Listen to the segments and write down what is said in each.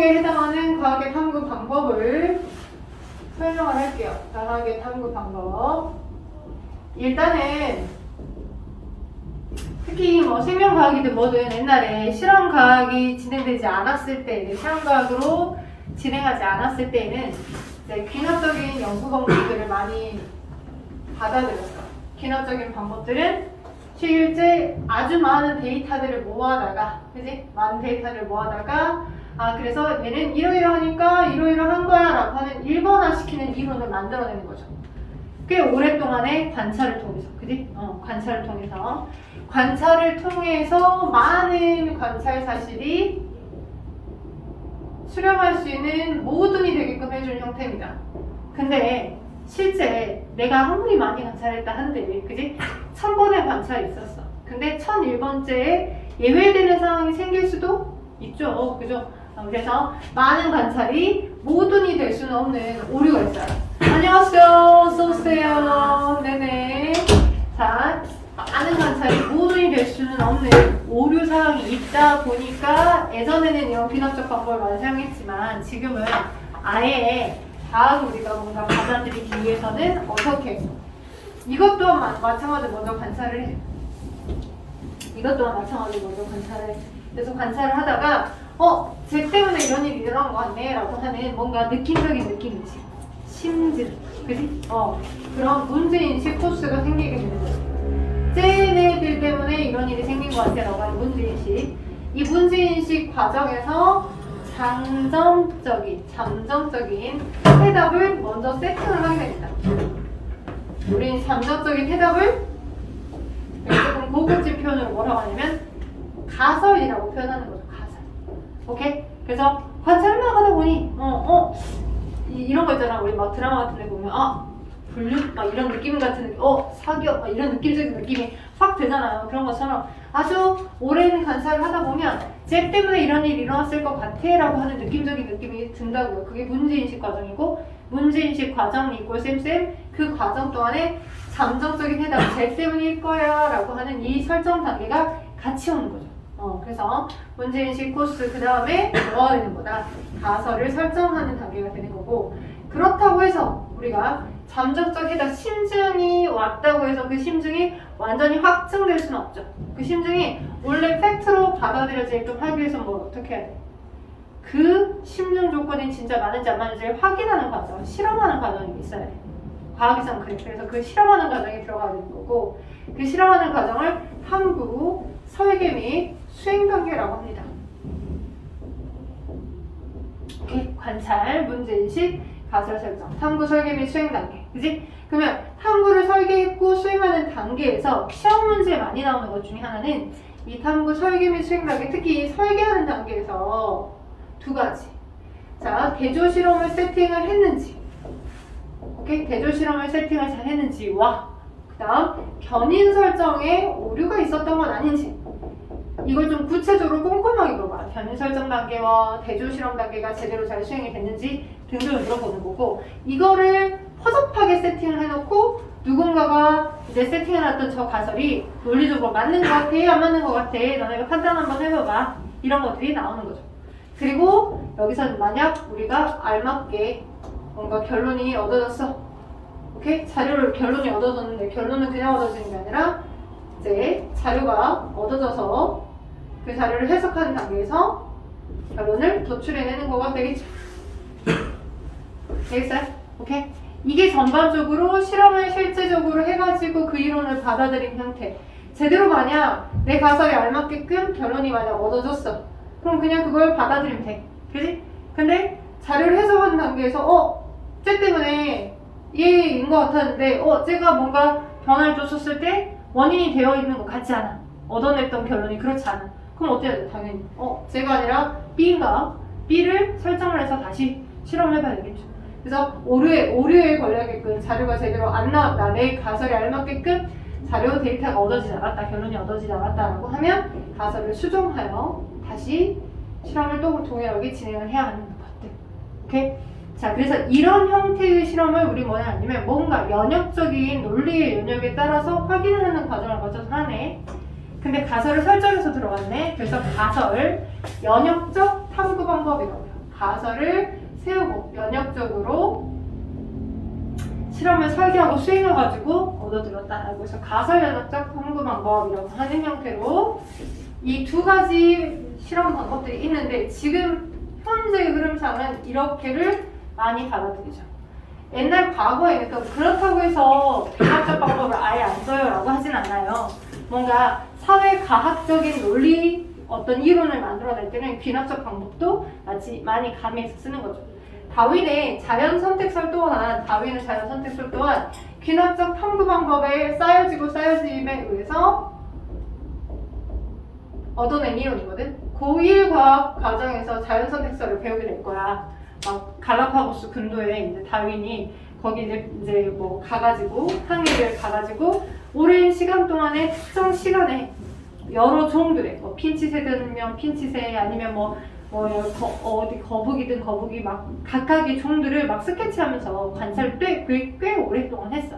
쪽에 해당하는 과학의 탐구 방법을 설명을 할게요. 과학의 탐구 방법. 일단은 특히 뭐 생명과학이든 뭐든 옛날에 실험과학이 진행되지 않았을 때, 실험과학으로 진행하지 않았을 때에는 이제 귀납적인 연구 방법들을 많이 받아들였어. 귀납적인 방법들은 실제 아주 많은 데이터들을 모아다가, 그지? 많은 데이터를 모아다가, 그래서 얘는 이러이러하니까 이러이러한 거야 라고 하는 일반화시키는 이론을 만들어내는 거죠. 꽤 오랫동안의 관찰을 통해서, 그지? 관찰을 통해서 많은 관찰 사실이 수렴할 수 있는 모든이 되게끔 해주는 형태입니다. 근데 실제 내가 아무리 많이 관찰했다 한들, 그지? 1000번의 관찰이 있었어. 근데 1001번째에 예외되는 상황이 생길 수도 있죠. 그죠? 그래서 많은 관찰이 모든이 될 수는 없는 오류가 있어요. 안녕하세요. 어서오세요. 네네. 자, 많은 관찰이 모든이 될 수는 없는 오류 사항이 있다 보니까 예전에는 이런 귀납적 방법을 많이 사용했지만 지금은 아예 과학을 우리가 뭔가 받아들이기 위해서는 어떻게 이것 또한 마찬가지로 먼저 관찰을 해. 이것 또한 마찬가지로 먼저 관찰을 해. 그래서 관찰을 하다가 쟤 때문에 이런 일이 일어난 거 같네 라고 하는 뭔가 느낌적인 느낌이지. 심증, 그지? 그런 문제인식 코스가 생기게 되는 거지. 쟤네들 때문에 이런 일이 생긴 거 같아 라고 하는 문제인식. 이 문제인식 과정에서 잠정적인 해답을 먼저 세팅을 하게 됩니다. 우린 잠정적인 해답을 조금 고급진 표현으로 뭐라고 하냐면 가설이라고 표현하는 거죠. 가설. 오케이? 그래서 관찰을 나가다 보니 이런 거 있잖아. 우리 막 드라마 같은 데 보면 불륜? 막 이런 느낌 같은 느낌, 사격? 막 이런 느낌적인 느낌이 확 되잖아요. 그런 것처럼 아주 오랜 관찰을 하다 보면 쟤 때문에 이런 일이 일어났을 것 같아 라고 하는 느낌적인 느낌이 든다고요. 그게 문제인식 과정이고, 문제인식 과정 이꼴 쌤쌤 그 과정 동안에 잠정적인 해답 쟤 때문일 거야 라고 하는 이 설정 단계가 같이 오는 거죠. 그래서 문제인식 코스 그 다음에 뭐가 되는 거다? 가설을 설정하는 단계가 되는 거고, 그렇다고 해서 우리가 잠정적 해답 심증이 왔다고 해서 그 심증이 완전히 확증될 수는 없죠. 그 심증이 원래 팩트로 받아들여지게끔 하기 위해서 뭘 어떻게 해야 돼? 그 심증 조건이 진짜 맞는지 안 맞는지를 확인하는 과정, 실험하는 과정이 있어야 돼. 과학에서는 그래. 그래서 그 실험하는 과정이 들어가야 되는 거고, 그 실험하는 과정을 탐구, 설계 및 수행 단계라고 합니다. 오케이. 관찰, 문제인식, 가설 설정, 탐구, 설계 및 수행 단계. 그지? 그러면 탐구를 설계했고 수행하는 단계에서 시험 문제에 많이 나오는 것 중에 하나는 이 탐구, 설계 및 수행 단계, 특히 설계하는 단계에서 두 가지. 자, 대조 실험을 세팅을 했는지, 오케이? 대조 실험을 세팅을 잘 했는지와 그 다음 견인 설정에 오류가 있었던 건 아닌지, 이걸 좀 구체적으로 꼼꼼하게 물어봐. 견인 설정 단계와 대조 실험 단계가 제대로 잘 수행이 됐는지 등등을 물어보는 거고, 이거를 허접하게 세팅을 해놓고 누군가가 이제 세팅해놨던 저 가설이 논리적으로 맞는 것 같아, 안 맞는 것 같아, 너네가 판단 한번 해봐봐, 이런 것들이 나오는 거죠. 그리고 여기서 만약 우리가 알맞게 뭔가 결론이 얻어졌어. 오케이? 결론이 얻어졌는데 결론은 그냥 얻어지는 게 아니라 이제 자료가 얻어져서 그 자료를 해석하는 단계에서 결론을 도출해내는 거가 되겠죠. 되겠어요? 오케이? 이게 전반적으로 실험을 실제적으로 해가지고 그 이론을 받아들인 형태. 제대로 만약 내 가설에 알맞게끔 결론이 만약 얻어졌어. 그럼 그냥 그걸 받아들이면 돼. 그지? 근데 자료를 해석하는 단계에서 쟤 때문에 얘인 것 같았는데 쟤가 뭔가 변화를 줬었을 때 원인이 되어 있는 것 같지 않아. 얻어냈던 결론이 그렇지 않아. 그럼 어때야 돼? 당연히 쟤가 아니라 B인가? B를 설정을 해서 다시 실험을 해봐야 되겠죠. 그래서 오류에 걸려야겠군. 자료가 제대로 안 나왔다. 내 가설에 알맞게끔 자료 데이터가 얻어지지 않았다. 결론이 얻어지지 않았다라고 하면 가설을 수정하여 다시 실험을 또 동일하게 진행을 해야 하는 것들. 오케이? 자, 그래서 이런 형태의 실험을 우리 뭐냐 아니면 뭔가 연역적인 논리의 연역에 따라서 확인을 하는 과정을 거쳐서 하네. 근데 가설을 설정해서 들어갔네. 그래서 가설, 연역적 탐구 방법이라고 해요. 가설을 세우고 면역적으로 실험을 설계하고 수행해가지고 얻어들었다라고 해서 가설 면역적 탐구 방법이라고 하는 형태로 이 두 가지 실험 방법들이 있는데 지금 현재 흐름상은 이렇게를 많이 받아들이죠. 옛날 과거에 그러니까 그렇다고 해서 과학적 방법을 아예 안 써요라고 하진 않아요. 뭔가 사회과학적인 논리 어떤 이론을 만들어낼 때는 귀납적 방법도 많이 가미해서 쓰는 거죠. 다윈의 자연선택설 또한 귀납적 탐구 방법에 쌓여짐에 의해서 얻어낸 이론이거든. 고1 과학 과정에서 자연선택설을 배우게 될 거야. 막 갈라파고스 근도에 이제 다윈이 거기 이제 뭐 가가지고 항해를 가가지고 오랜 시간 동안에 특정 시간에 여러 종들의 뭐 핀치새든 핀치새 아니면 어디 거북이든 거북이 막 각각의 종들을 막 스케치하면서 관찰을 꽤 오랫동안 했어.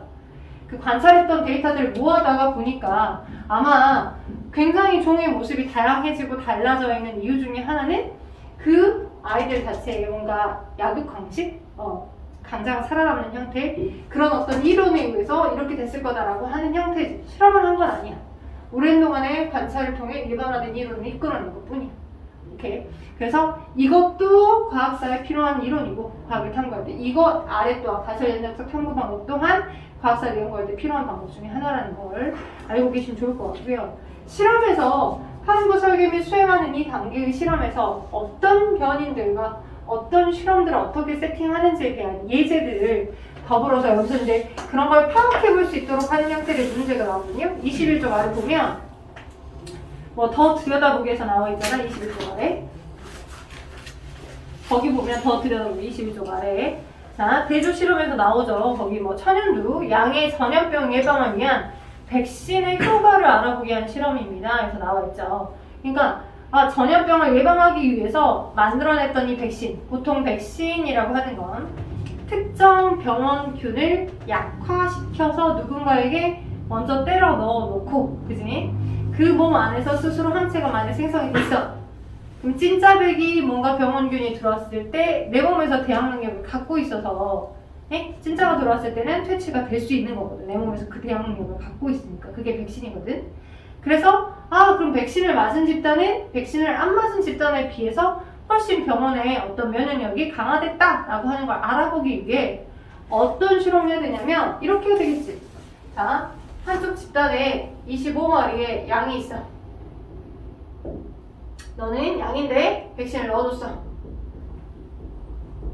그 관찰했던 데이터들을 모아다가 보니까 아마 굉장히 종의 모습이 다양해지고 달라져 있는 이유 중에 하나는 그 아이들 자체의 뭔가 약육 강식? 강자가 살아남는 형태? 그런 어떤 이론에 의해서 이렇게 됐을 거다라고 하는 형태지. 실험을 한 건 아니야. 오랜 동안의 관찰을 통해 일반화된 이론을 이끌어낸 것 뿐이야. 오케이. 그래서 이것도 과학사에 필요한 이론이고, 과학을 탐구할 때. 이것 아래 또한 가설연역적 탐구 방법 또한 과학사를 연구할 때 필요한 방법 중에 하나라는 걸 알고 계시면 좋을 것 같고요. 실험에서 탐구 설계 및 수행하는 이 단계의 실험에서 어떤 변인들과 어떤 실험들을 어떻게 세팅하는지에 대한 예제들을 더불어서 여기서 이제 그런 걸 파악해 볼 수 있도록 하는 형태의 문제가 나오거든요. 21쪽 아래 보면 뭐 더 들여다보기에서 나와 있잖아. 21쪽 아래. 거기 보면 더 들여다보기 21쪽 아래. 자, 대조 실험에서 나오죠. 거기 뭐 천연두 양의 전염병 예방을 위한 백신의 효과를 알아보기 위한 실험입니다. 그래서 나와 있죠. 그러니까 전염병을 예방하기 위해서 만들어냈던 이 백신, 보통 백신이라고 하는 건 특정 병원균을 약화시켜서 누군가에게 먼저 때려 넣어놓고, 그지? 그 몸 안에서 스스로 항체가 만약 생성이 됐어. 그럼 찐짜백이 뭔가 병원균이 들어왔을 때 내 몸에서 대항 능력을 갖고 있어서 찐짜가 들어왔을 때는 퇴치가 될 수 있는 거거든. 내 몸에서 그 대항 능력을 갖고 있으니까. 그게 백신이거든. 그래서 그럼 백신을 맞은 집단은 백신을 안 맞은 집단에 비해서 훨씬 병원의 어떤 면역력이 강화됐다라고 하는 걸 알아보기 위해 어떤 실험을 해야 되냐면 이렇게 해야 되겠지. 자, 한쪽 집단에 25마리의 양이 있어. 너는 양인데 백신을 넣어줬어.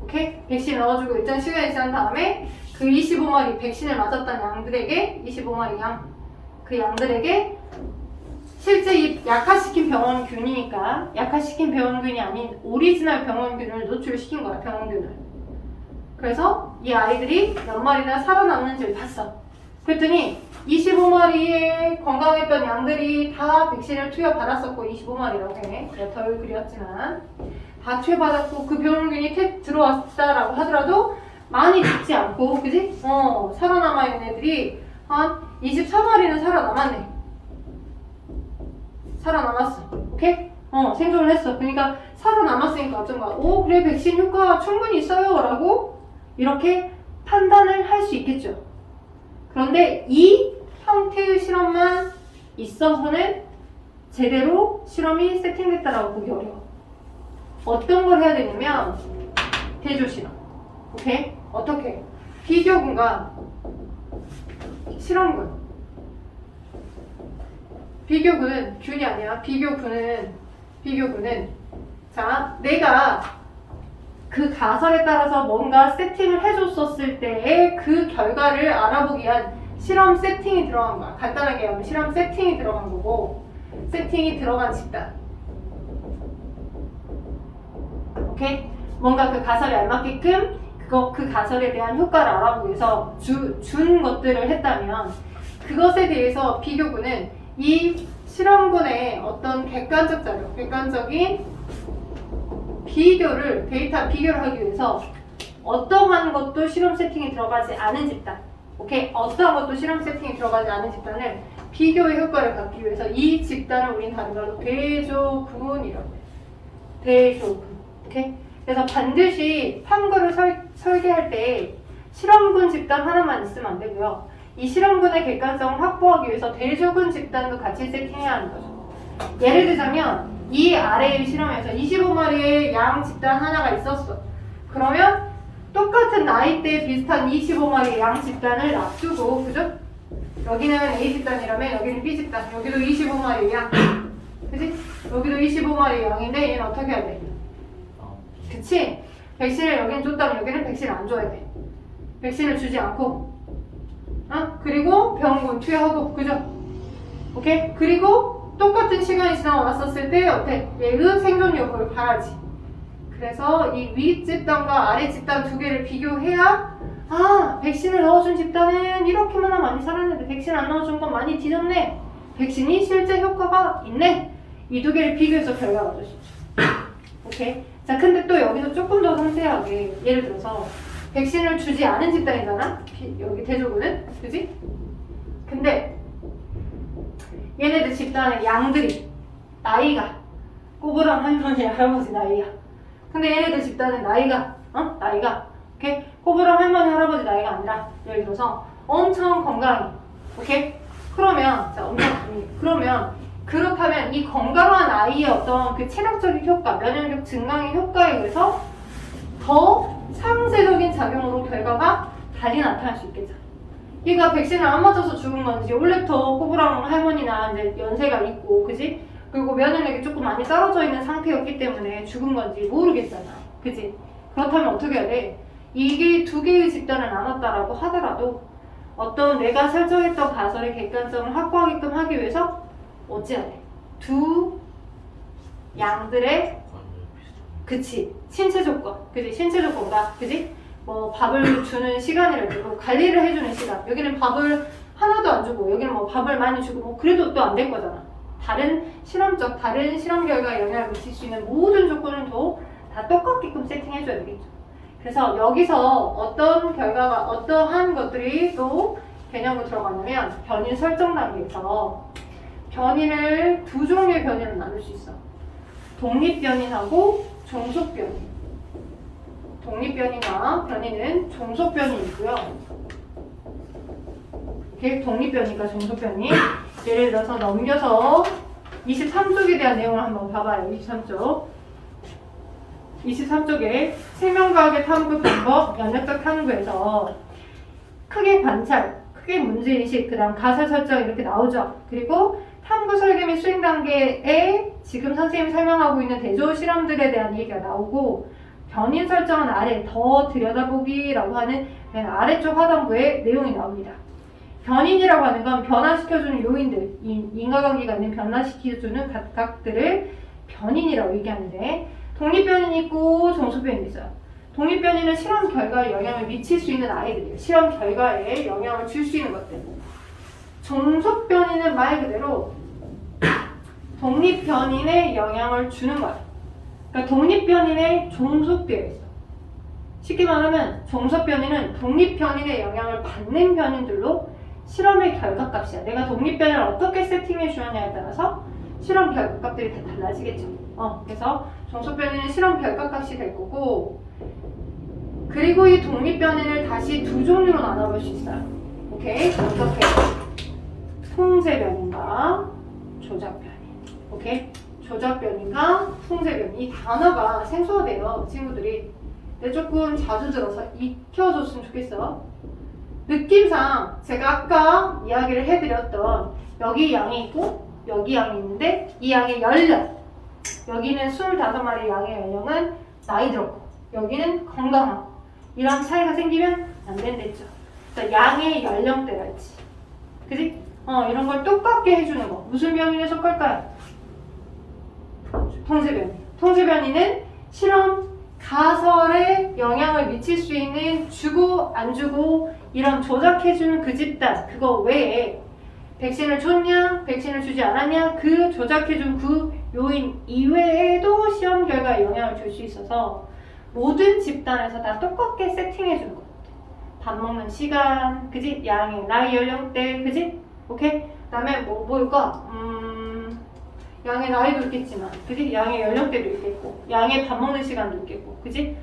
오케이? 백신을 넣어주고 일단 시간이 지난 다음에 그 25마리 백신을 맞았던 양들에게 25마리 양, 그 양들에게 실제 이 약화시킨 병원균이니까 약화시킨 병원균이 아닌 오리지널 병원균을 노출시킨 거야. 병원균을. 그래서 이 아이들이 몇 마리나 살아남는지를 봤어. 그랬더니 25마리의 건강했던 양들이 다 백신을 투여받았었고 25마리라고 해. 덜 그렸지만 다 투여받았고 그 병원균이 들어왔다라고 하더라도 많이 죽지 않고, 그지? 살아남아있는 애들이 한 24마리는 살아남았네. 살아남았어. 오케이? 생존을 했어. 그러니까 살아남았으니까 어쩐가 그래 백신 효과 충분히 있어요 라고 이렇게 판단을 할 수 있겠죠. 그런데 이 형태의 실험만 있어서는 제대로 실험이 세팅됐다라고 보기 어려워. 어떤 걸 해야 되냐면 대조 실험. 오케이? 어떻게? 비교군과 실험군. 비교군은 균이 아니야. 비교군은 자, 내가 그 가설에 따라서 뭔가 세팅을 해줬었을 때의 그 결과를 알아보기 위한 실험 세팅이 들어간 거야. 간단하게 하면 실험 세팅이 들어간 거고, 세팅이 들어간 집단. 오케이? 뭔가 그 가설에 알맞게끔 그 가설에 대한 효과를 알아보기 위해서 준 것들을 했다면 그것에 대해서 비교군은 이 실험군의 어떤 객관적 자료, 객관적인 데이터 비교를 하기 위해서 어떠한 것도 실험 세팅이 들어가지 않은 집단, 오케이? 어떠한 것도 실험 세팅이 들어가지 않은 집단을 비교의 효과를 갖기 위해서 이 집단을 우린 다른 말로 대조군이라고 해요. 대조군, 오케이? 그래서 반드시 탐구를 설계할 때 실험군 집단 하나만 있으면 안 되고요. 이 실험군의 객관성을 확보하기 위해서 대조군 집단도 같이 세팅해야 하는 거죠. 예를 들자면 이 아래의 실험에서 25마리의 양 집단 하나가 있었어. 그러면 똑같은 나이대에 비슷한 25마리의 양 집단을 놔두고, 그죠? 여기는 A 집단이라면 여기는 B 집단, 여기도 25마리의 양, 그지? 여기도 25마리의 양인데 얘는 어떻게 해야 돼? 그치? 백신을 여기는 줬다면 여기는 백신을 안 줘야 돼. 백신을 주지 않고, 그리고 병원 투여하고, 그죠? 오케이? 그리고 똑같은 시간이 지나고 왔었을 때 어때? 얘의 생존 여부를 봐야지. 그래서 이 위 집단과 아래 집단 두 개를 비교해야 백신을 넣어준 집단은 이렇게만 많이 살았는데 백신 안 넣어준 건 많이 뒤졌네. 백신이 실제 효과가 있네. 이 두 개를 비교해서 결과가 얻을 수 있죠. 오케이? 자, 근데 또 여기서 조금 더 상세하게 예를 들어서 백신을 주지 않은 집단이잖아? 여기 대조군은? 그지? 근데 얘네들 집단의 양들이 나이가 꼬부랑 할머니 할아버지 나이야. 근데 얘네들 집단의 나이가 오케이? 꼬부랑 할머니 할아버지 나이가 아니라 예를 들어서 엄청 건강해. 오케이? 그러면 그러면 그렇다면 이 건강한 아이의 어떤 그 체력적인 효과, 면역력 증강의 효과에 의해서 더 상쇄적인 작용으로 결과가 달리 나타날 수 있겠죠. 얘가 백신을 안 맞아서 죽은 건지 원래부터 꼬부랑 할머니나 이제 연세가 있고, 그지? 그리고 면역력이 조금 많이 떨어져 있는 상태였기 때문에 죽은 건지 모르겠잖아. 그지? 그렇다면 어떻게 해야 돼? 이게 두 개의 집단을 나눴다라고 하더라도 어떤 내가 설정했던 가설의 객관성을 확보하게끔 하기 위해서 어찌해야 돼? 두 양들의 그치 신체 조건, 그치 신체 조건과 그치 뭐 밥을 주는 시간이라도 관리를 해주는 시간, 여기는 밥을 하나도 안 주고 여기는 뭐 밥을 많이 주고 뭐 그래도 또 안 될 거잖아. 다른 실험 결과에 영향을 미칠 수 있는 모든 조건을 다 똑같게끔 세팅해줘야 되겠죠. 그래서 여기서 어떤 결과가 어떠한 것들이 또 개념으로 들어가냐면 변인 설정 단계에서 변인을 두 종류의 변인으로 나눌 수 있어. 독립변인하고 종속변인. 독립변이나 변이는 종속변이 있고요. 이렇게 독립변이가 종속변이. 예를 들어서 넘겨서 23쪽에 대한 내용을 한번 봐봐요. 23쪽에 생명과학의 탐구 방법, 연역적 탐구에서 크게 관찰, 크게 문제인식, 그 다음 가설 설정 이렇게 나오죠. 그리고 탐구 설계 및 수행 단계에 지금 선생님이 설명하고 있는 대조 실험들에 대한 얘기가 나오고, 변인 설정은 아래 더 들여다보기라고 하는 맨 아래쪽 하단부에 내용이 나옵니다. 변인이라고 하는 건 변화시켜주는 요인들, 인과관계가 있는 변화시켜주는 각각들을 변인이라고 얘기하는데, 독립변인이 있고 종속변인이 있어요. 독립변인은 실험 결과에 영향을 미칠 수 있는 아이들이에요. 실험 결과에 영향을 줄 수 있는 것들. 종속변인은 말 그대로 독립변인에 영향을 주는 거야. 그러니까 독립변인에 종속되어 있어. 쉽게 말하면 종속변인은 독립변인의 영향을 받는 변인들로 실험의 결과값이야. 내가 독립변인을 어떻게 세팅해 주느냐에 따라서 실험 결과값들이 다 달라지겠죠. 그래서 종속변인은 실험 결과값이 될 거고, 그리고 이 독립변인을 다시 두 종류로 나눠볼 수 있어요. 오케이? 어떻게? 통제변인과 조작변인. 오케이? 조작변인과 통제변인. 이 단어가 생소하대요, 친구들이. 근데 조금 자주 들어서 익혀줬으면 좋겠어. 느낌상 제가 아까 이야기를 해드렸던 여기 양이 있고 여기 양이 있는데 이 양의 연령, 여기는 25마리의 양의 연령은 나이 들었고 여기는 건강하고, 이런 차이가 생기면 안 된댔죠. 그러니까 양의 연령대가 있지. 그지? 이런 걸 똑같게 해주는 거. 무슨 변인에 속할까요? 통제변인. 통제변인은 실험 가설에 영향을 미칠 수 있는 주고 안 주고 이런 조작해주는 그 집단, 그거 외에 백신을 줬냐, 백신을 주지 않았냐, 그 조작해준 그 요인 이외에도 시험 결과에 영향을 줄 수 있어서 모든 집단에서 다 똑같게 세팅해주는 것 같아. 밥 먹는 시간, 그지? 양의 나이 연령대, 그지? 오케이? 그 다음에 뭐일까? 양의 나이도 있겠지만, 그지? 양의 연령대도 있겠고, 양의 밥 먹는 시간도 있겠고, 그지?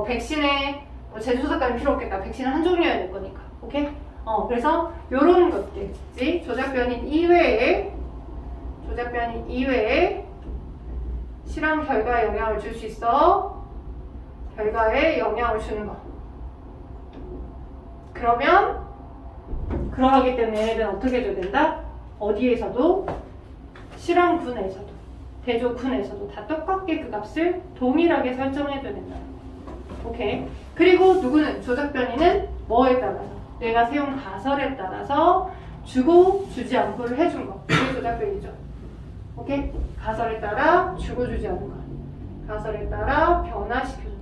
백신에 제조사까지 필요 없겠다. 백신은 한 종류여야 될 거니까, 오케이? 그래서 요런 것들, 그지? 조작 변이 이외에 실험 결과에 영향을 줄 수 있어. 결과에 영향을 주는 거. 그러면 그러하기 때문에 얘네들은 어떻게 해줘야 된다? 어디에서도 실험군에서도 대조군에서도 다 똑같게 그 값을 동일하게 설정해줘야 된다. 오케이. 그리고 누구는 조작 변이는 뭐에 따라서 내가 세운 가설에 따라서 주고 주지 않고를 해준 거. 그게 조작 변이죠. 오케이. 가설에 따라 주고 주지 않는 거. 가설에 따라 변화시켜준 거.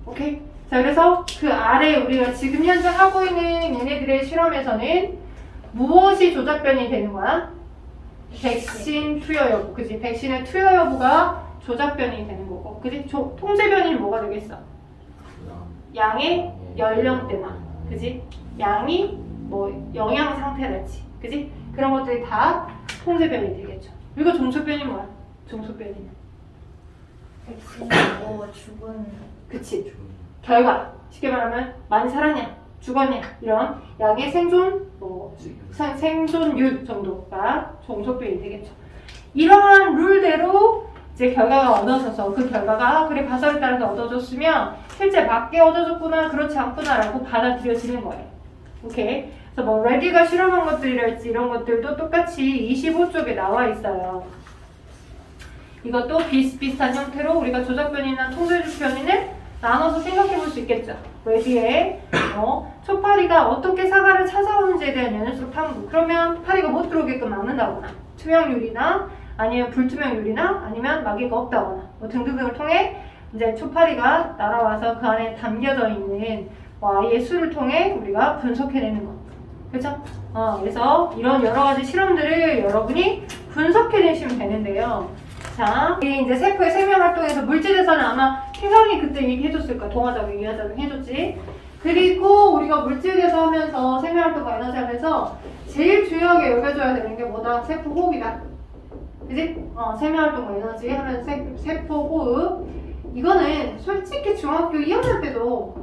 오케이. 자, 그래서 그 아래 우리가 지금 현재 하고 있는 얘네들의 실험에서는 무엇이 조작변이 되는 거야? 백신 투여 여부, 그지? 백신의 투여 여부가 조작변이 되는 거고, 그지? 통제변이는 뭐가 되겠어? 양의 연령대나, 그지? 양이 뭐 영양 상태랄지, 그지? 그런 것들이 다 통제변이 되겠죠. 그리고 종소변이 뭐야? 종소변이는 백신이 뭐 죽은 그치. 결과. 쉽게 말하면 많이 살았냐, 죽었냐 이런 양의 생존, 생존율 정도가 종소변이 되겠죠. 이러한 룰대로 이제 결과가 얻어져서 그 결과가 그래 가설에 따라서 얻어졌으면 실제 맞게 얻어졌구나 그렇지 않구나라고 받아들여지는 거예요. 오케이. 그래서 뭐 레디가 실험한 것들이랄지 이런 것들도 똑같이 25쪽에 나와 있어요. 이것도 비슷비슷한 형태로 우리가 조작변이나 통제변이를 나눠서 생각해 볼 수 있겠죠. 레디에 초파리가 어떻게 사과를 찾아오는지에 대한 연연성 탐구. 그러면 파리가 못 들어오게끔 막는다거나 투명률이나 아니면 불투명률이나 아니면 마개가 없다거나 뭐 등등등을 통해 이제 초파리가 날아와서 그 안에 담겨져 있는 아이의 수를 통해 우리가 분석해내는 거. 그렇죠? 그래서 이런 여러 가지 실험들을 여러분이 분석해내시면 되는데요. 자, 이제 세포의 생명활동에서 물질에서는 아마 태상이 그때 얘기해줬을 거야. 동화작용, 이화작용 해줬지. 그리고 우리가 물질에서 하면서 생명활동과 에너지 하면서 제일 중요하게 여겨줘야 되는 게 뭐다? 세포 호흡이다. 그지? 생명활동과 에너지 하면 세포 호흡. 이거는 솔직히 중학교 2학년 때도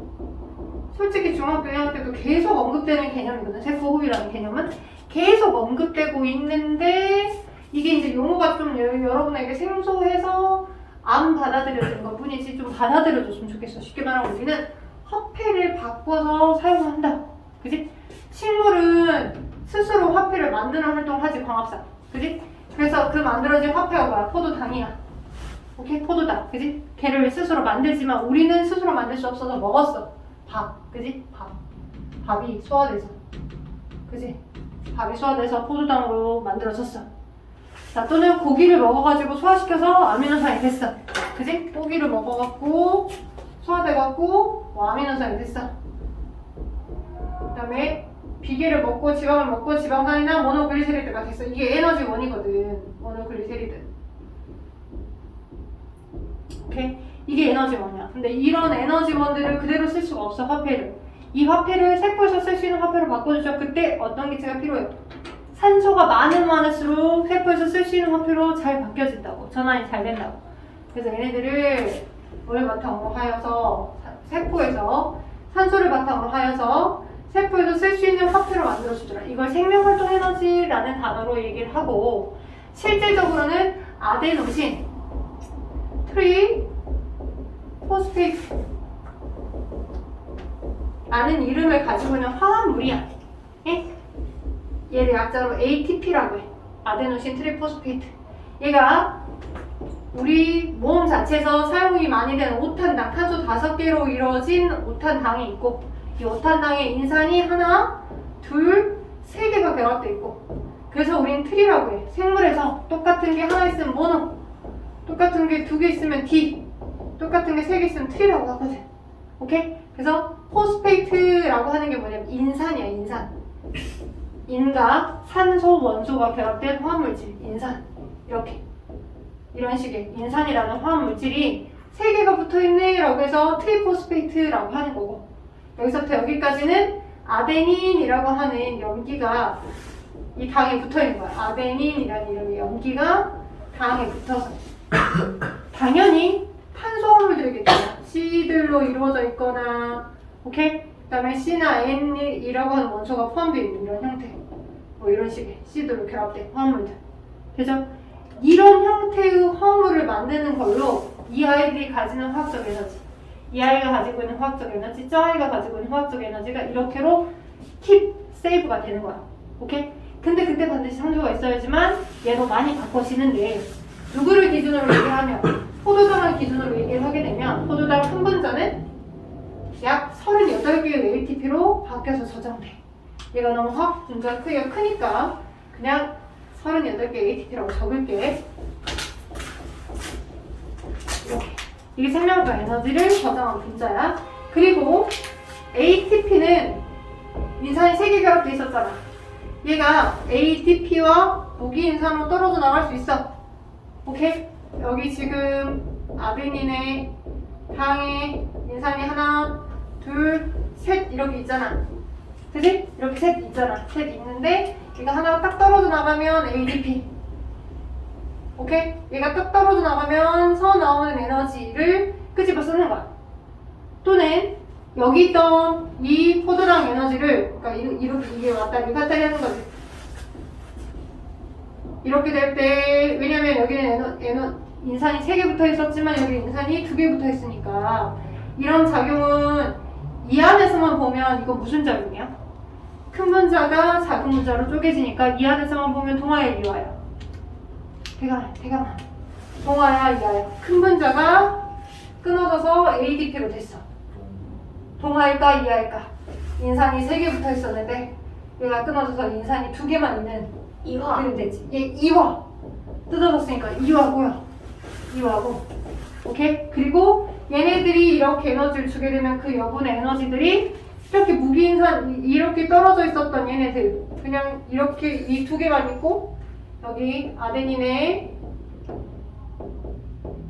계속 언급되는 개념이거든. 세포 호흡이라는 개념은 계속 언급되고 있는데 이게 이제 용어가 좀 여러분에게 생소해서 안 받아들여지는 것 뿐이지 좀 받아들여줬으면 좋겠어. 쉽게 말하면 우리는 화폐를 바꿔서 사용한다. 그지? 식물은 스스로 화폐를 만드는 활동을 하지, 광합성. 그지? 그래서 그 만들어진 화폐가 뭐야? 포도당이야. 오케이? 포도당. 그지? 걔를 스스로 만들지만 우리는 스스로 만들 수 없어서 먹었어. 밥. 그지? 밥이 소화돼서. 그지? 밥이 소화돼서 포도당으로 만들어졌어. 자, 또는 고기를 먹어가지고 소화시켜서 아미노산이 됐어. 그지? 고기를 먹어갖고 소화돼갖고 아미노산이 됐어. 그 다음에 비계를 먹고 지방을 먹고 지방산이나 모노글리세리드가 됐어. 이게 에너지원이거든. 모노글리세리드. 오케이? 이게 에너지원이야. 근데 이런 에너지원들을 그대로 쓸 수가 없어, 화폐를. 이 화폐를 세포에서 쓸 수 있는 화폐로 바꿔주죠. 그때 어떤 기체가 필요해? 산소가 많을수록 세포에서 쓸 수 있는 화폐로 잘 바뀌어진다고. 전환이 잘 된다고. 그래서 얘네들을 뭘 바탕으로 하여서 세포에서 산소를 바탕으로 하여서 세포에서 쓸 수 있는 화폐로 만들어주더라. 이걸 생명활동 에너지라는 단어로 얘기를 하고 실질적으로는 아데노신, 트리포스페이트 라는 이름을 가지고 있는 화합물이야. 예? 얘를 약자로 ATP라고 해. 아데노신 트리포스페이트. 얘가 우리 몸 자체에서 사용이 많이 되는 오탄당, 탄소 5개로 이루어진 오탄당이 있고 이 오탄당에 인산이 하나, 둘, 3개가 결합되어 있고 그래서 우리는 트리라고 해. 생물에서 똑같은 게 하나 있으면 모노, 똑같은 게 2개 있으면 디, 똑같은 게 3개 있으면 트리라고 하거든. 오케이? 그래서 포스페이트라고 하는 게 뭐냐면 인산이야, 인산. 인과 산소, 원소가 결합된 화합물질, 인산. 이렇게. 이런 식의 인산이라는 화합물질이 3개가 붙어있네 라고 해서 트리포스페이트라고 하는 거고 여기서부터 여기까지는 아데닌이라고 하는 염기가 이 당에 붙어 있는 거야. 아데닌이라는 이름의 염기가 당에 붙어서 당연히 탄수화물들이겠죠. C들로 이루어져 있거나, 오케이? 그 다음에 C나 N이라고 하는 원소가 포함되어 있는 이런 형태. 뭐 이런 식의 C들로 결합된 화합물들. 되죠? 이런 형태의 화합물을 만드는 걸로 이 아이들이 가지는 화학적 에너지, 이 아이가 가지고 있는 화학적 에너지, 저 아이가 가지고 있는 화학적 에너지가 이렇게로 keep save가 되는 거야. 오케이? 근데 그때 반드시 상조가 있어야지만 얘도 많이 바꿔지는데, 누구를 기준으로 얘기하면, 포도당을 기준으로 얘기를 하게 되면 포도당 한 분자는 약 38개의 ATP로 바뀌어서 저장돼. 얘가 너무 화학 분자 크기가 크니까 그냥 38개 ATP라고 적을게. 이렇게. 이게 생명과 에너지를 저장한 분자야. 그리고 ATP는 인산이 3개 결합돼 있었잖아. 얘가 ATP와 무기인산으로 떨어져 나갈 수 있어. 오케이? 여기 지금 아데닌에 당에 인산이 하나, 둘, 셋 이렇게 있잖아. 그치? 이렇게 셋 있잖아. 셋 있는데 얘가 하나가 딱 떨어져 나가면 ADP. 오케이? 얘가 딱 떨어져 나가면서 나오는 에너지를 끄집어 쓰는 거야. 또는 여기 있던 이 포도당 에너지를, 그러니까 이렇게 이게 왔다리 갔다리 하는 거지. 이렇게 될 때, 왜냐면 여기는 인산이 3개 붙어 있었지만 여기 인산이 2개 붙어 있으니까 이런 작용은 이 안에서만 보면 이거 무슨 작용이야? 큰 분자가 작은 분자로 쪼개지니까 이 안에서만 보면 동화야 이화야? 대감아. 동화야 이화야? 큰 분자가 끊어져서 ADP로 됐어. 동화일까 이화일까? 인산이 3개 붙어 있었는데 얘가 끊어져서 인산이 2개만 있는 이화. 그림 되지. 얘 이화. 뜯어졌으니까 이화고요. 이화고. 오케이? 그리고 얘네들이 이렇게 에너지를 주게 되면 그 여분의 에너지들이 이렇게 무기인산, 이렇게 떨어져 있었던 얘네들 그냥 이렇게 이 2개만 있고 여기 아데닌에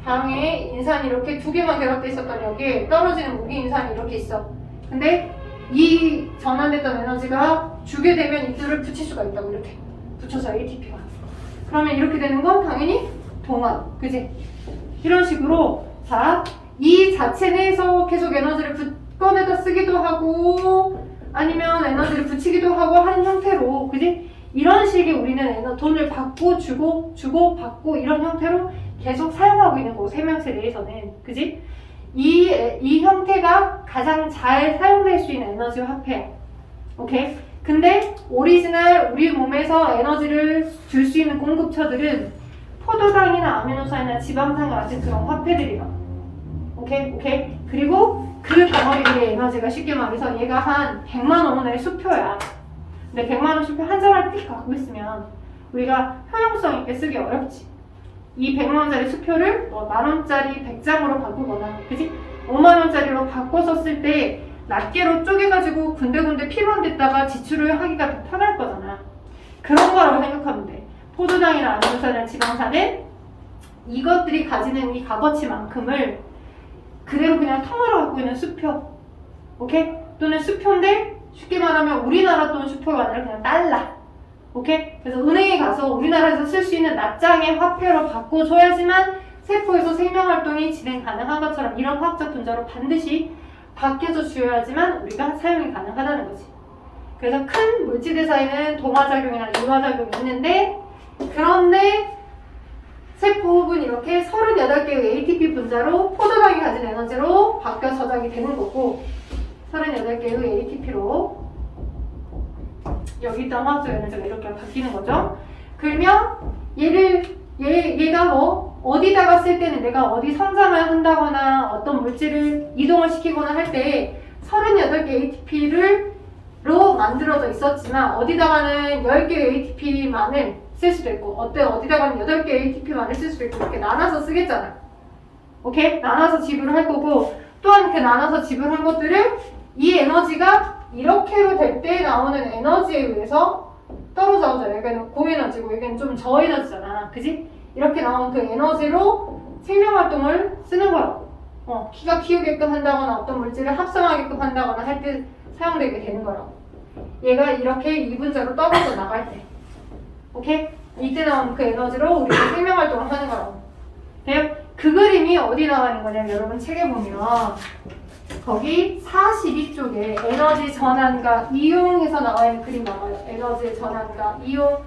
당에 인산이 이렇게 2개만 결합돼 있었던 여기에 떨어지는 무기인산이 이렇게 있어. 근데 이 전환됐던 에너지가 주게 되면 이들을 붙일 수가 있다고. 이렇게 붙여서 ATP가. 그러면 이렇게 되는 건 당연히 동화. 그지? 이런 식으로 자, 이 자체 내에서 계속 에너지를 꺼내다 쓰기도 하고 아니면 에너지를 붙이기도 하고 하는 형태로, 그지? 이런 식의 우리는 돈을 받고 주고 받고 이런 형태로 계속 사용하고 있는 거, 생명체 내에서는. 그지? 이 형태가 가장 잘 사용될 수 있는 에너지 화폐야. 오케이? 근데 오리지널 우리 몸에서 에너지를 줄 수 있는 공급처들은 포도당이나 아미노산이나 지방산과 같은 그런 화폐들이야. 오케이? 그리고 그 덩어리들의 에너지가 쉽게 말해서 얘가 한 100만 원의 수표야. 근데 100만 원 수표 한 장을 띡 갖고 있으면 우리가 효용성 있게 쓰기 어렵지. 이 100만 원짜리 수표를 뭐 만 원짜리 100장으로 바꾸거나, 그지? 5만 원짜리로 바꿔 썼을 때 낱개로 쪼개가지고 군데군데 필요한 데다가 지출을 하기가 더 편할 거잖아. 그런 거라고 생각하면 돼. 포도당이나 아미노산이나 지방산은 이것들이 가지는 이 값어치만큼을 그대로 그냥 통으로 갖고 있는 수표. 오케이? 또는 수표인데 쉽게 말하면 우리나라 돈 수표가 아니라 그냥 달러. 오케이? 그래서 은행에 가서 우리나라에서 쓸 수 있는 낱장의 화폐로 바꿔줘야지만 세포에서 생명활동이 진행 가능한 것처럼 이런 화학적 분자로 반드시 바뀌어서 주어야지만 우리가 사용이 가능하다는 거지. 그래서 큰 물질들 사이는 동화작용이나 이화작용이 있는데, 그런데 세포 혹은 이렇게 38개의 ATP 분자로 포도당이 가진 에너지로 바뀌어 저장이 되는 거고, 38개의 ATP로 여기 있던 화학적 에너지가 이렇게 바뀌는 거죠. 그러면 얘가 뭐 어디다가 쓸 때는 내가 어디 성장을 한다거나 어떤 물질을 이동을 시키거나 할 때 38개 ATP로 만들어져 있었지만 어디다가는 10개 ATP만을 쓸 수도 있고 어디다가는 8개 ATP만을 쓸 수도 있고 이렇게 나눠서 쓰겠잖아. 오케이? 나눠서 지불을 할 거고, 또한 그 나눠서 지불한 것들을 이 에너지가 이렇게로 될 때 나오는 에너지에 의해서 떨어져 나오잖아. 여기는 고에너지고 여기는 좀 저에너지잖아. 그지? 이렇게 나온 그 에너지로 생명활동을 쓰는 거라고. 키가 키우게끔 한다거나 어떤 물질을 합성하게끔 한다거나 할 때 사용되게 되는 거라고. 얘가 이렇게 이분자로 떨어져 나갈 때. 오케이? 이때 나오는 그 에너지로 우리가 생명활동을 하는 거라고. 돼요? 그 그림이 어디 나와 있는 거냐면 여러분 책에 보면 거기 42쪽에 에너지 전환과 이용해서 나와 있는 그림 나와요. 에너지 전환과 이용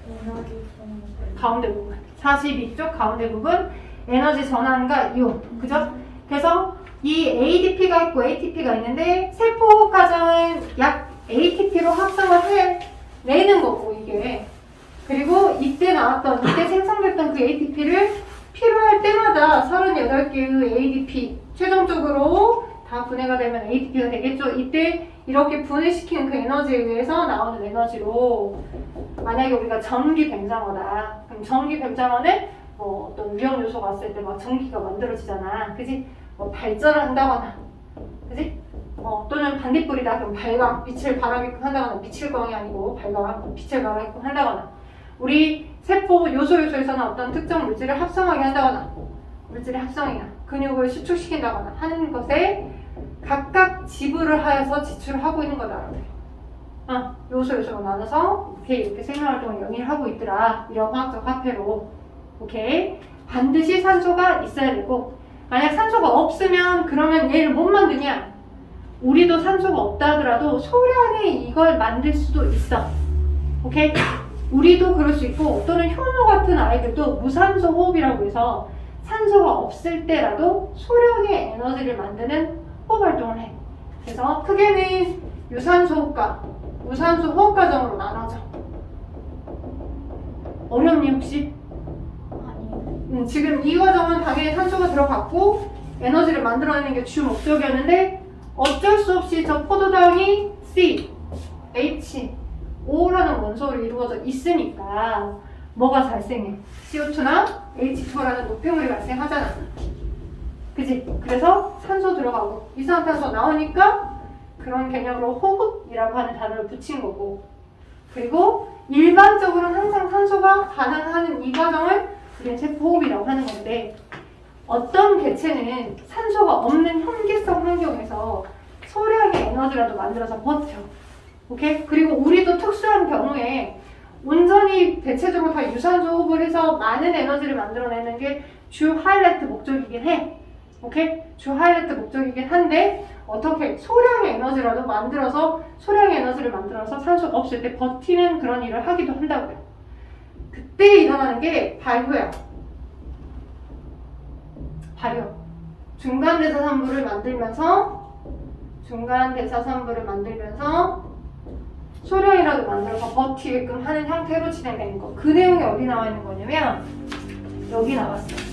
에너지 전환. 가운데 부분 42쪽 가운데 부분 에너지 전환과 이용 그죠? 그래서 이 ADP가 있고 ATP가 있는데 세포 과정은 약 ATP로 합성을 해내는 거고 이게 그리고 이때 생성됐던 그 ATP를 필요할 때마다 38개의 ADP 최종적으로 다 분해가 되면 ATP가 되겠죠. 이때 이렇게 분해시키는 그 에너지에 의해서 나오는 에너지로 만약에 우리가 전기 뱀장어다. 그럼 전기 뱀장어는 뭐 어떤 위험 요소가 왔을 때 막 전기가 만들어지잖아. 그지? 뭐 발전을 한다거나. 그지? 또는 반딧불이다. 그럼 발광, 빛을 발하게끔 한다거나. 빛을 광이 아니고 발광, 빛을 발하게끔 한다거나. 우리 세포 요소에서는 어떤 특정 물질을 합성하게 한다거나. 물질의 합성이나 근육을 수축시킨다거나 하는 것에 각각 지불을 하여서 지출을 하고 있는 거다. 요소로 나눠서 이렇게 생명활동을 영위하고 있더라. 이런 화학적 화폐로. 오케이. 반드시 산소가 있어야 되고 만약 산소가 없으면 그러면 얘를 못 만드냐? 우리도 산소가 없다 하더라도 소량의 이걸 만들 수도 있어. 오케이? 우리도 그럴 수 있고 또는 효모 같은 아이들도 무산소 호흡이라고 해서 산소가 없을 때라도 소량의 에너지를 만드는 호흡 활동을 해. 그래서 크게는 유산소 호흡과 무산소 호흡 과정으로 나눠져. 어렵니 혹시? 아니요. 지금 이 과정은 당연히 산소가 들어갔고 에너지를 만들어내는 게 주 목적이었는데 어쩔 수 없이 저 포도당이 C, H, O라는 원소로 이루어져 있으니까 뭐가 발생해? CO2나 H2라는 노폐물이 발생하잖아. 그지? 그래서 산소 들어가고 이산화탄소 나오니까 그런 개념으로 호흡이라고 하는 단어를 붙인 거고 그리고 일반적으로는 항상 산소가 가능한 이 과정을 우리는 세포호흡이라고 하는 건데 어떤 개체는 산소가 없는 현기성 환경에서 소량의 에너지라도 만들어서 버텨. 오케이? 그리고 우리도 특수한 경우에 온전히 대체적으로 다 유산소 호흡을 해서 많은 에너지를 만들어내는 게 주 하이라이트 목적이긴 해. 오케이? 주 하이라이트 목적이긴 한데 어떻게 소량의 에너지라도 만들어서 소량의 에너지를 만들어서 산소가 없을 때 버티는 그런 일을 하기도 한다고요. 그때 일어나는 게 발효야. 발효. 중간대사산부를 만들면서 소량이라도 만들어서 버티게끔 하는 형태로 진행되는 거. 그 내용이 어디 나와 있는 거냐면 여기 나왔어요.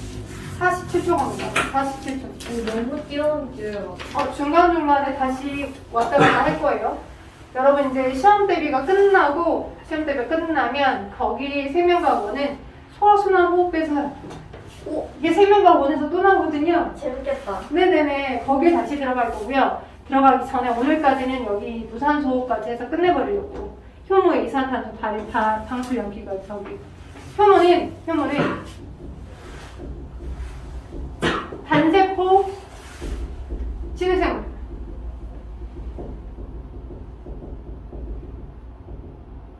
47초 갑니다. 47초. 너무 띄워줘요. 중간중간에 다시 왔다 갔다 할 거예요. 여러분 이제 시험 대비가 끝나면 거기 생명과학원은 소화순환 호흡배설 이게 생명과학원에서 또 나오거든요. 재밌겠다. 네네네. 거기에 다시 들어갈 거고요. 들어가기 전에 오늘까지는 여기 무산소 호흡까지 해서 끝내버리려고. 효모의 이산탄소 방출 연기가 저기. 효모는 단세포 진흙생물.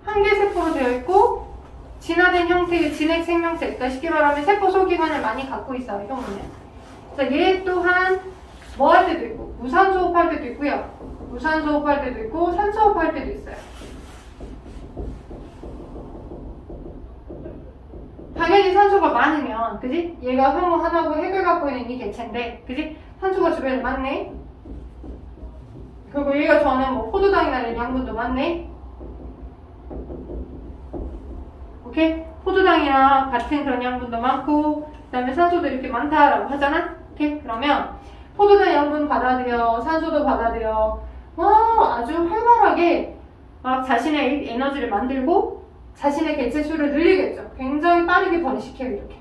한개 세포로 되어 있고 진화된 형태의 진핵 생명체. 그러니까 쉽게 말하면 세포 소기관을 많이 갖고 있어요. 효모는. 자, 얘 또한 뭐 할 때도 있고 무산소 호흡할 때도 있고요. 무산소 호흡할 때도 있고 산소 호흡할 때도 있어요. 당연히 산소가 많으면, 그지? 얘가 효모 하나고 핵을 갖고 있는 이 개체인데, 그지? 산소가 주변에 많네. 그리고 얘가 좋아하는 뭐 포도당이나 이런 양분도 많네. 오케이? 포도당이랑 같은 그런 양분도 많고, 그 다음에 산소도 이렇게 많다라고 하잖아? 오케이? 그러면 포도당 양분 받아들여, 산소도 받아들여. 아주 활발하게 막 자신의 에너지를 만들고 자신의 개체 수를 늘리겠죠. 굉장히 빠르게 번식해요, 이렇게.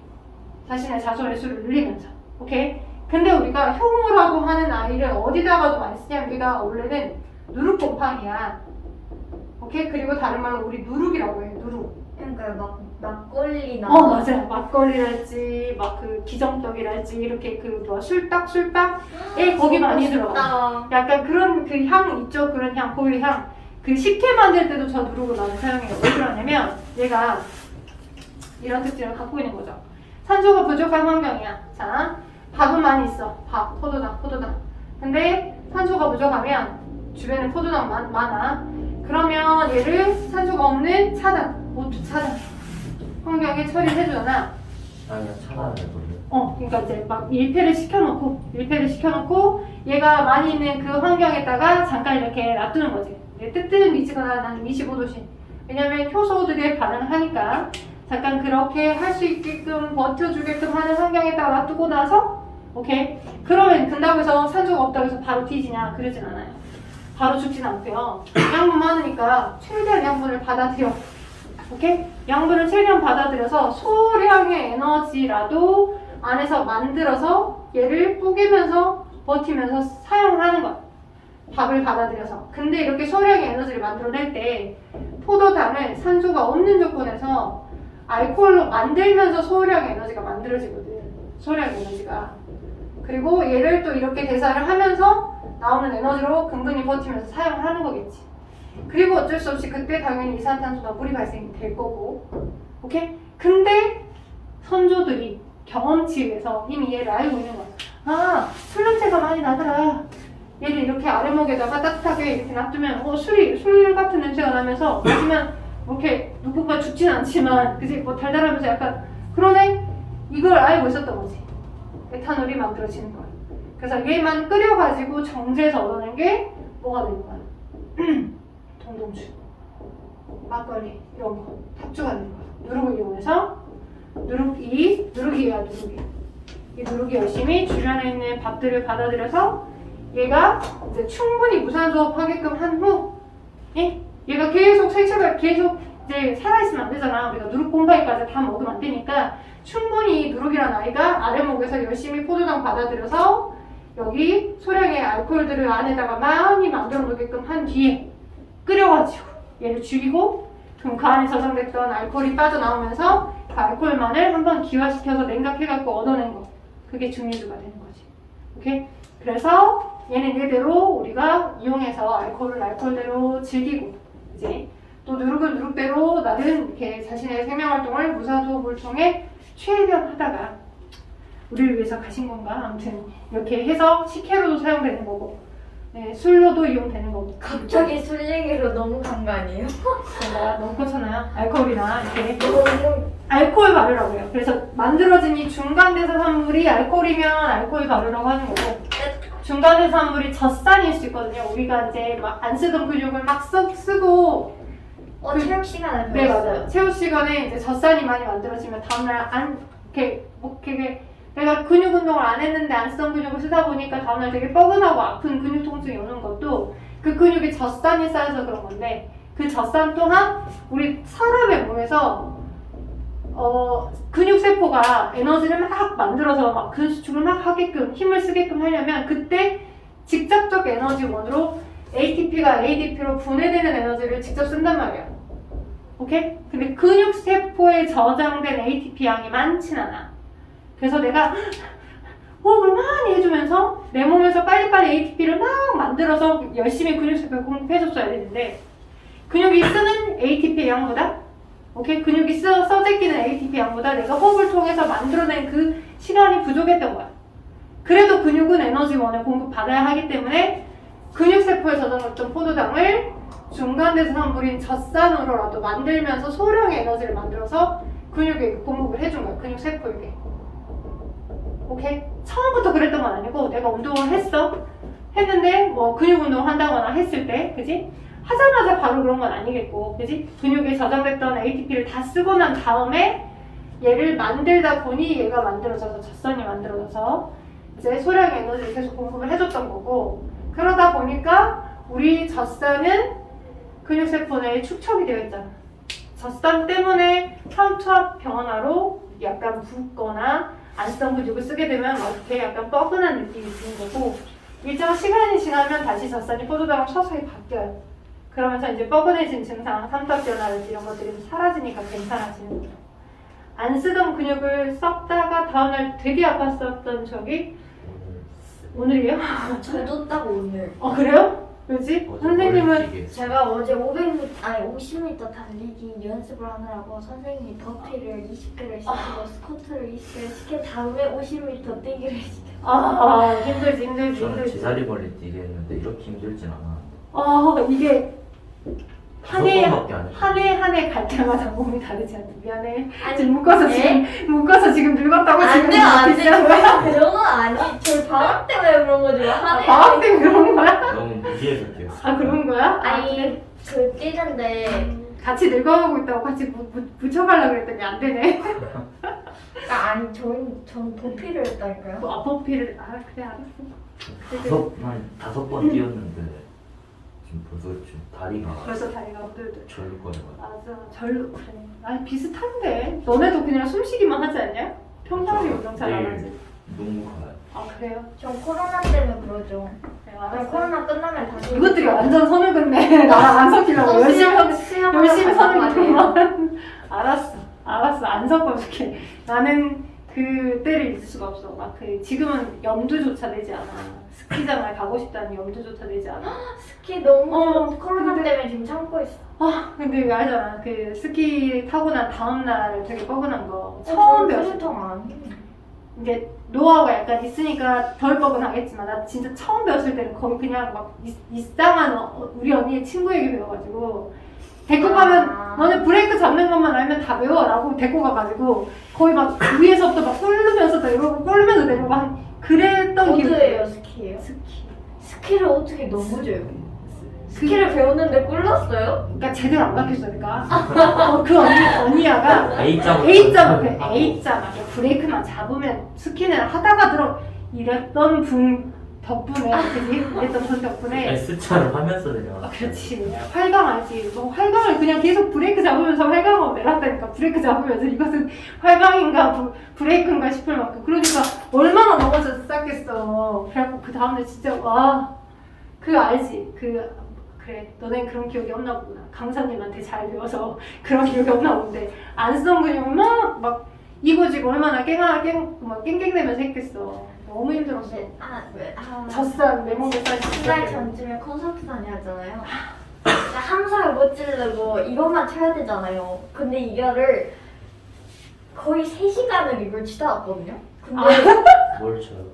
자신의 자손의 수를 늘리면서. 오케이? 근데 우리가 효모라고 하는 아이를 어디다가도 많이 쓰냐면 우리가 원래는 누룩곰팡이야. 오케이? 그리고 다른 말로 우리 누룩이라고 해요, 누룩. 그러니까 막 막걸리나. 맞아요. 막걸리랄지 막 그 기정떡이랄지 이렇게 그 뭐 술딱에 거기 많이 들어가. 아, 약간 그런 그 향 있죠? 그런 향, 고유 향. 그 식혜 만들 때도 저 누룩을 많이 사용해요. 왜 그러냐면 얘가 이런 특징을 갖고 있는 거죠. 산소가 부족한 환경이야. 자, 밥은 많이 있어. 밥, 포도당. 근데 산소가 부족하면 주변에 포도당 많아. 그러면 얘를 산소가 없는 차단, 오투 차단 환경에 처리를 해주잖아. 아니요, 차단을 해버려요. 그러니까 이제 막 밀폐를 시켜놓고 얘가 많이 있는 그 환경에다가 잠깐 이렇게 놔두는 거지. 뜨뜻미지근한 한 25도씨. 왜냐면 효소들이 반응을 하니까 잠깐 그렇게 할 수 있게끔 버텨주게끔 하는 환경에다가 놔두고 나서 오케이? 그러면 근다고 해서 산소가 없다고 해서 바로 뒤지냐? 그러진 않아요. 바로 죽진 않고요. 양분 많으니까 최대한 양분을 받아들여. 오케이? 양분을 최대한 받아들여서 소량의 에너지라도 안에서 만들어서 얘를 뿌개면서 버티면서 사용을 하는 거야. 밥을 받아들여서. 근데 이렇게 소량의 에너지를 만들어낼 때 포도당을 산소가 없는 조건에서 알코올로 만들면서 소량의 에너지가 만들어지거든. 소량의 에너지가. 그리고 얘를 또 이렇게 대사를 하면서 나오는 에너지로 근근히 버티면서 사용을 하는 거겠지. 그리고 어쩔 수 없이 그때 당연히 이산탄소나 물이 발생이 될 거고. 오케이? 근데 선조들이 경험치에 의해서 이미 얘를 알고 있는 거야. 아, 술 냄새가 많이 나더라. 얘를 이렇게 아래목에다가 따뜻하게 이렇게 놔두면 술 같은 냄새가 나면서 하지만 이렇게 누군가 죽진 않지만 그지? 뭐 달달하면서 약간 그러네? 이걸 알고 있었던 거지. 에탄올이 만들어지는 거야. 그래서 얘만 끓여가지고 정제해서 얻어낸 게 뭐가 되는 거야? 동동주, 막걸리 이런 거 탑주가 되는 거야. 누룩을 이용해서 누룩이야. 이 누룩이 열심히 주변에 있는 밥들을 받아들여서 얘가 이제 충분히 무산소하게끔 한 후, 얘가 계속 생체가 계속 이제 살아있으면 안 되잖아. 우리가 누룩 곰팡이까지 다 먹으면 안 되니까 충분히 누룩이라는 아이가 아래목에서 열심히 포도당 받아들여서 여기 소량의 알코올들을 안에다가 많이 만들어 놓게끔 한 뒤에 끓여가지고 얘를 죽이고 그럼 그 안에 저장됐던 알코올이 빠져나오면서 그 알코올만을 한번 기화시켜서 냉각해갖고 얻어낸 거. 그게 중류주가 되는 거지. 오케이? 그래서 얘는 얘대로 우리가 이용해서 알코올을 알코올대로 즐기고 이제 또 누룩은 누룩대로 나름 이렇게 자신의 생명활동을 무산소호흡을 통해 최대한 하다가 우리를 위해서 가신 건가? 아무튼 이렇게 해서 식혜로도 사용되는 거고 술로도 이용되는 거고. 갑자기 술 얘기로 너무 간 거 아니에요? 제가 너무 꽂잖아요. 알코올이나 이렇게 너무 알코올 발효라고 해요. 그래서 만들어진 이 중간대사산물이 알코올이면 알코올 발효라고 하는 거고 중간대사산물이 젖산일 수 있거든요. 우리가 이제 막 안 쓰던 근육을 막 쓰고 체육 시간에 네 배웠어요. 맞아요. 체육 시간에 이제 젖산이 많이 만들어지면 다음날 안 이렇게 뭐 이렇게 내가 근육 운동을 안 했는데 안 쓰던 근육을 쓰다 보니까 다음날 되게 뻐근하고 아픈 근육 통증이 오는 것도 그 근육에 젖산이 쌓여서 그런 건데 그 젖산 또한 우리 사람의 몸에서 근육세포가 에너지를 막 만들어서 막 근수축을 막 하게끔 힘을 쓰게끔 하려면 그때 직접적 에너지원으로 ATP가 ADP로 분해되는 에너지를 직접 쓴단 말이야. 오케이? 근데 근육세포에 저장된 ATP 양이 많진 않아. 그래서 내가 호흡을 많이 해주면서 내 몸에서 빨리빨리 ATP를 막 만들어서 열심히 근육세포에 공급해줬어야 되는데 근육이 쓰는 ATP 양보다 오케이? 근육이 써제끼는 ATP 양보다 내가 호흡을 통해서 만들어낸 그 시간이 부족했던 거야. 그래도 근육은 에너지원을 공급받아야 하기 때문에 근육세포에 저장했던 포도당을 중간대사산물인 젖산으로라도 만들면서 소량의 에너지를 만들어서 근육에 공급을 해준 거야. 근육세포에게. 오케이? 처음부터 그랬던 건 아니고 내가 운동을 했는데 뭐 근육 운동을 한다거나 했을 때 그지? 하자마자 바로 그런 건 아니겠고 그지? 근육에 저장됐던 ATP를 다 쓰고 난 다음에 얘를 만들다 보니 얘가 만들어져서 젖산이 만들어져서 이제 소량의 에너지를 계속 공급을 해줬던 거고 그러다 보니까 우리 젖산은 근육세포 내에 축적이 되어 있잖아. 젖산 때문에 혈투압 변화로 약간 붓거나 안 쓰던 근육을 쓰게 되면 이렇게 약간 뻐근한 느낌이 드는 거고 일정 시간이 지나면 다시 젖산이 포도당으로 서서히 바뀌어요. 그러면서 이제 뻐근해진 증상, 삼각변화라든지 이런 것들이 사라지니까 괜찮아지는 거죠. 안 쓰던 근육을 썼다가 다음날 되게 아팠었던 적이 오늘이에요? 저도 딱 오늘. 그래요? 왜지? 어제 선생님은 머리 찌개. 제가 어제 50m 달리기 연습을 하느라고 선생님이 버피를 20개를 시키고 스쿼트를 20개를 시킨 다음에 50m 뛰기를 시켰어요. 힘들지 저는 힘들지. 제자리 멀리 뛰게 했는데 이렇게 힘들진 않아. 이게 다섯 번밖에 안 했어. 한 해 갈 때마다 몸이 다르지 않아. 미안해. 아니, 지금 묶어서 지금 늙었다고 안 지금 돼요, 안 돼. 비싼 저희 거야? 그런 건 아니. 저희 방학 때문에 그런 거지. 한 해. 방학 때문에 그런 거야? 너무 무리해서 뛰었어. 그런 거야? 아니, 그 뛰는데 같이 늙어가고 있다고 같이 붙여가려고 그랬더니 안 되네. 아니, 전 도피를 했다니까요. 버피를 그래 알았어. 다섯 번 뛰었는데 지금 벌써 지금 다리가 벌써 다리가 흔들들. 절거려가지고. 맞아, 절로 그래. 아니 비슷한데. 너네도 그냥 숨쉬기만 하지 않냐? 평상시 운동 잘 안 하지. 농구 가요. 그래요? 전 코로나 때문에 그러죠. 네, 아니, 알았어. 코로나 끝나면 다시. 이것들이 완전 선을 긋네. 나랑 안 섞이려고 열심히 선을 긋구만. 알았어 안 섞어줄게. 나는 그 때를 잊을 수가 없어. 지금은 염두조차 되지 않아. 스키장을 가고 싶다는 염두조차 되지 않아. 스키 너무 코로나 근데- 때문에 지금 참고 있어. 근데 왜 알잖아. 그 스키 타고 난 다음날 되게 뻐근한 거 저 처음 배웠을 때. 그래도 안 해. 이제 노하우가 약간 있으니까 덜 뻐근하겠지만 나 진짜 처음 배웠을 때는 거의 그냥 막 이상한 우리 언니의 친구 얘기 배워가지고 데리고 가면 너네 브레이크 잡는 것만 알면 다 배워라고 데리고 가가지고 거의 막 위에서부터 막 꿀르면서 내려오고 꿀르면서 내려오고 그랬던 기억이 보드예요, 스키예요? 스키. 스키를 어떻게 넘어져요? 스키를 배웠는데 꿀렀어요? 그러니까 제대로 안 가르쳐주니까 그 언니야가 A자 A자 브레이크만 잡으면 스키는 하다가 이랬던 분 덕분에 그지? 이랬던 분 덕분에 S자를 하면서 내려가. 그렇지 활강하지. 활강을 그냥 계속 브레이크 잡으면서 활강하고 내렸다니까. 브레이크 잡으면서 이것은 활강인가 브레이크인가 싶을 만큼. 그러니까 얼마나 넘어져서 쌌겠어. 그래갖고 그 다음날 진짜 알지? 그래 너넨 그런 기억이 없나 보구나. 강사님한테 잘 배워서 그런 기억이 없나 본데 안 쓰던 근육은 막 이거지고 얼마나 깽깽대면서 했겠어. 너무 힘들었어. 젖살 내 몸에 쌀 한달 전쯤에 콘서트 다녀왔잖아요. 함성을 못 지르고 이것만 쳐야 되잖아요. 근데 이거를 거의 3시간을 이걸 치다 왔거든요. 근데 뭘 쳐요?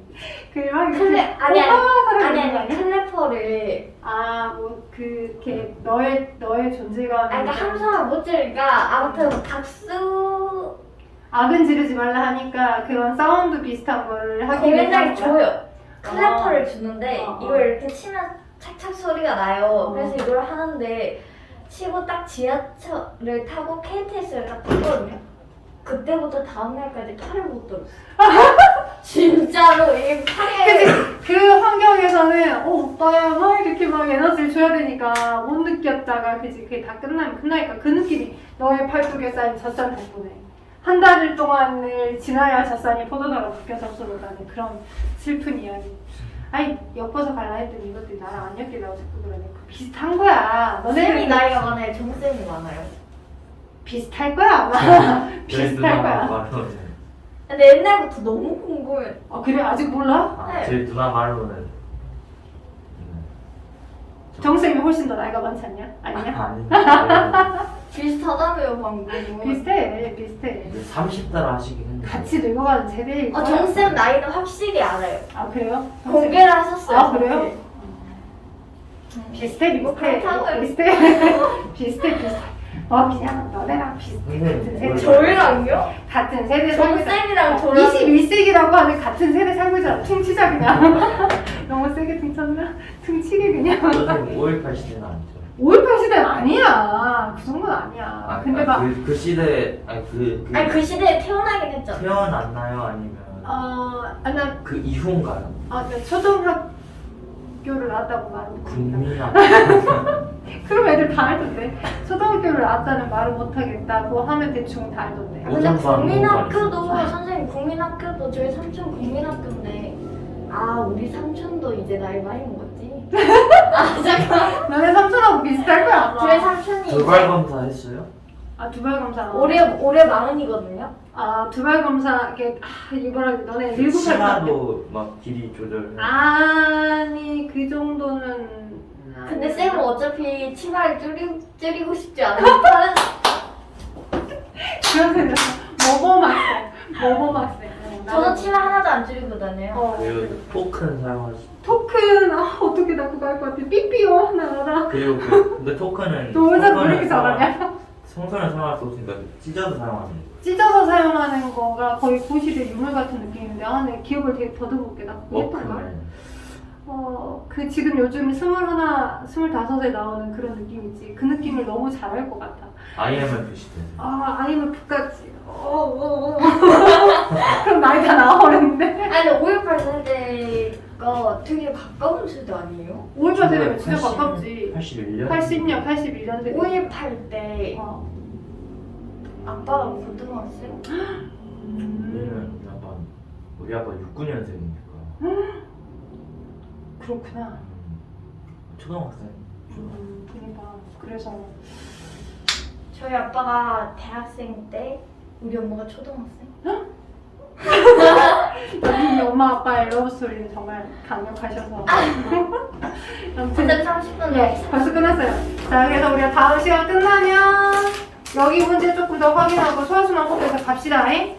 클래퍼를 그게 너의 존재감. 그러니까 함성을 못 지르니까 아무튼 박수 악은 지르지 말라 하니까 그런 사운드 비슷한 거를 하기 맨날 위해서 하는 거야? 줘요. 클래퍼를 주는데 이걸 이렇게 치면 착착 소리가 나요. 그래서 이걸 하는데 치고 딱 지하철을 타고 KTX를 딱 탔거든요. 그때부터 다음날까지 팔을 못 들었어. 진짜로 이 팔에 그 환경에서는 오빠야 막 이렇게 막 에너지를 줘야 되니까 못 느꼈다가 그게 다 끝나니까 그 느낌이 너의 팔뚝에 쌓인 젖산 덕분에 한 달 동안을 지나야 젖산이 포도주가 바뀌어서 쏟아가는 그런 슬픈 이야기. 아니 엮어서 갈라 했더니 이것들이 나랑 안 엮이려고 자꾸 그러네. 비슷한 거야. 쌤이 너네는 나이가 많아요. 정쌤이 많아요. 비슷할 거야 아마. 비슷할 거야. 말로는. 근데 옛날부터 너무 궁금해. 그래 아직 몰라? 제 누나 말로는. 정쌤이 훨씬 더 나이가 많지 않냐? 아니냐? 아니. 비슷하다며요 방금. 비슷해. 이제 30달 하시긴 했는데. 같이 늙어가는 세대일 거야. 정쌤 나이는 확실히 알아요. 그래요? 공개를 하셨어요. 그래요? 비슷해. 그렇다고요. 비슷해. 그냥 너네랑 같은 세대. 저희랑요? 같은 세대 살고 있잖아. 정쌤이랑 저랑 21세기라고 하는 같은 세대 살고 있잖아. 퉁치자 그냥. 너무 세게 퉁쳤나? 퉁치게 그냥. 선생님 5.18 시대는 아니죠? 5.18 시대는 아니야. 그 정도는 아니야. 근데 막 그 시대 아니 그 시대에 태어나긴 했잖아. 태어났나요? 아니면 나 그 이후인가요? 초등학교를 나왔다고 말하고 국민학 그럼 애들 다 알던데. 초등학교를 나왔다는 말을 못하겠다고 하면 대충 다 알던데. 근데 오전반 국민학교도 공부가 선생님 국민학교도 저희 삼촌 국민학교인데 우리 삼촌도 이제 나이 많이 먹었지. 너네 삼촌하고 비슷할 거야. 저희 삼촌이 돌발 검사 했어요? 아 두발 검사. 올해 40이거든요. 아 두발 검사 이게 이거랑 너네 7살 치마도 막 길이 조절. 아니 그 정도는. 근데 쌤은 어차피 치마를 줄이고 싶지 않아요. 다른 그런 모범학생. 모범학생. 저도 치마 하나도 안 줄이고 다녀요. 그리고 토큰 사용하시. 토큰 어떻게 나 그거 할 것 같아. 삐삐요 나 알아. 그리고 근데 토큰은 너 왜 자꾸 성선을 그렇게 잘하냐? 성선을 사용할 수 없으니까 찢어서 사용하는 거. 찢어서 사용하는 거가 거의 고실의 유물 같은 느낌인데 내 기억을 되게 더듬을게. 나 예쁜가? 워크맨. 그 지금 요즘 21, 25에 나오는 그런 느낌이지. 그 느낌을 너무 잘할 것 같아. IMF 시대. IMF까지. 그럼 나이 다 나와버렸는데. 아니 5.18 세대가 되게 가까운 세대 아니에요? 5.18 세대면 진짜 가깝지. 81년? 81년 대. 5.18 때 어. 아빠가 고등학생? 우리는 약간 우리 아빠 69년생이니까 그렇구나. 초등학생. 그러니까 그래서 저희 아빠가 대학생 때 우리 엄마가 초등학생? 여기 엄마 아빠의 러브스토리는 정말 강력하셔서. 아무튼 근데 30분 네, 벌써 끝났어요. 자, 그래서 우리가 다음 시간 끝나면 여기 문제 조금 더 확인하고 소화순환 꼭 해서 갑시다. 잉?